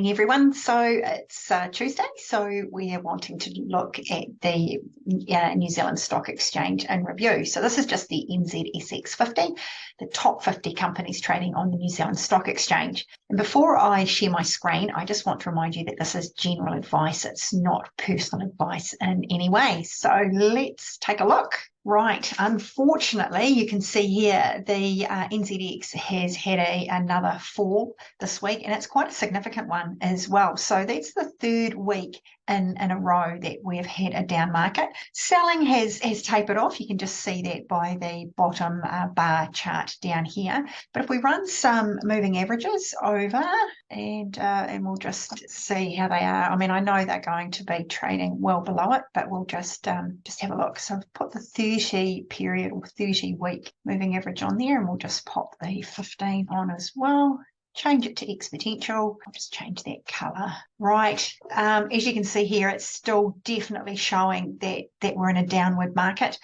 Morning, everyone. So it's Tuesday, so we are wanting to look at the New Zealand Stock Exchange in review. So this is just the NZSX 50, the top 50 companies trading on the New Zealand Stock Exchange. And before I share my screen, I just want to remind you that this is general advice. It's not personal advice in any way. So let's take a look. Right, unfortunately, you can see here the NZX has had another fall this week, and it's quite a significant one as well. So that's the third week in a row that we've had a down market. Selling has tapered off. You can just see that by the bottom bar chart down here. But if we run some moving averages over and we'll just see how they are. I mean, I know they're going to be trading well below it, but we'll just have a look. So I've put the 30 period or 30 week moving average on there, and we'll just pop the 15 on as well. Change it to exponential. I'll just change that color. Right. As you can see here, it's still definitely showing that we're in a downward market.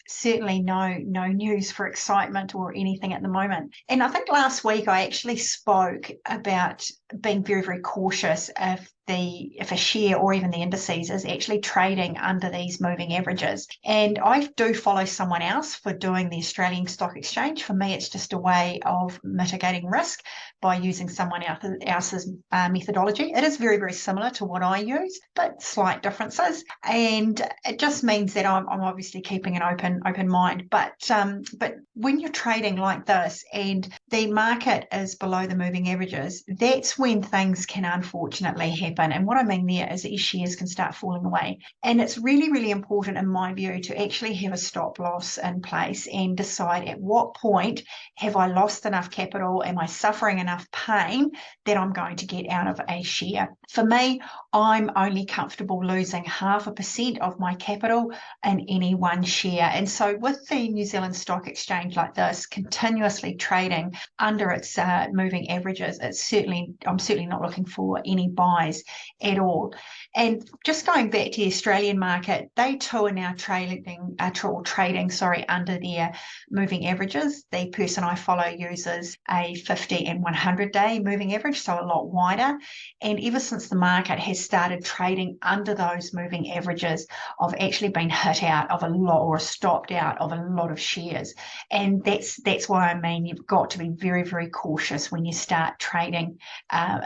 Certainly no news for excitement or anything at the moment. And I think last week I actually spoke about being very, very cautious if a share or even the indices is actually trading under these moving averages. And I do follow someone else for doing the Australian Stock Exchange. For me, it's just a way of mitigating risk by using someone else's methodology. It is very, very similar to what I use, but slight differences. And it just means that I'm obviously keeping an open mind. But when you're trading like this and the market is below the moving averages, that's when things can unfortunately happen. And what I mean there is that your shares can start falling away. And it's really, really important, in my view, to actually have a stop loss in place and decide at what point have I lost enough capital, am I suffering enough pain that I'm going to get out of a share. For me, I'm only comfortable losing 0.5% of my capital in any one share. And so with the New Zealand Stock Exchange like this, continuously trading under its moving averages, I'm certainly not looking for any buys at all. And just going back to the Australian market, they too are now trading under their moving averages. The person I follow uses a 50 and 100 day moving average, so a lot wider. And ever since the market has started trading under those moving averages, I've actually been hit out of a lot, or stopped out of a lot of shares. And that's why I mean you've got to be very, very cautious when you start trading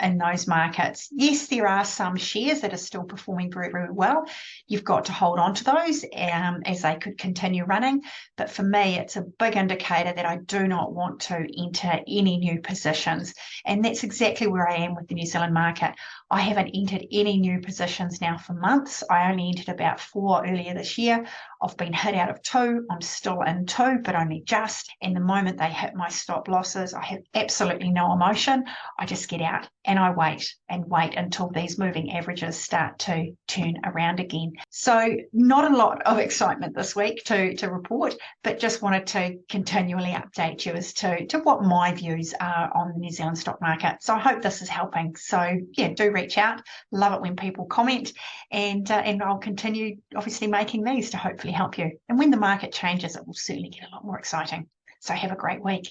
in those markets. Yes, there are some shares that are still performing very, very well. You've got to hold on to those as they could continue running. But for me, it's a big indicator that I do not want to enter any new positions. And that's exactly where I am with the New Zealand market. I haven't entered any new positions now for months. I only entered about 4 earlier this year. I've been hit out of 2. I'm still in 2, but only just. And the moment they hit my stop losses, I have absolutely no emotion. I just get out and I wait until these moving averages start to turn around again. So not a lot of excitement this week to report, but just wanted to continually update you as to what my views are on the New Zealand stock market. So I hope this is helping. So yeah, do reach out. Love it when people comment, and I'll continue obviously making these to hopefully help you. And when the market changes, it will certainly get a lot more exciting. So have a great week.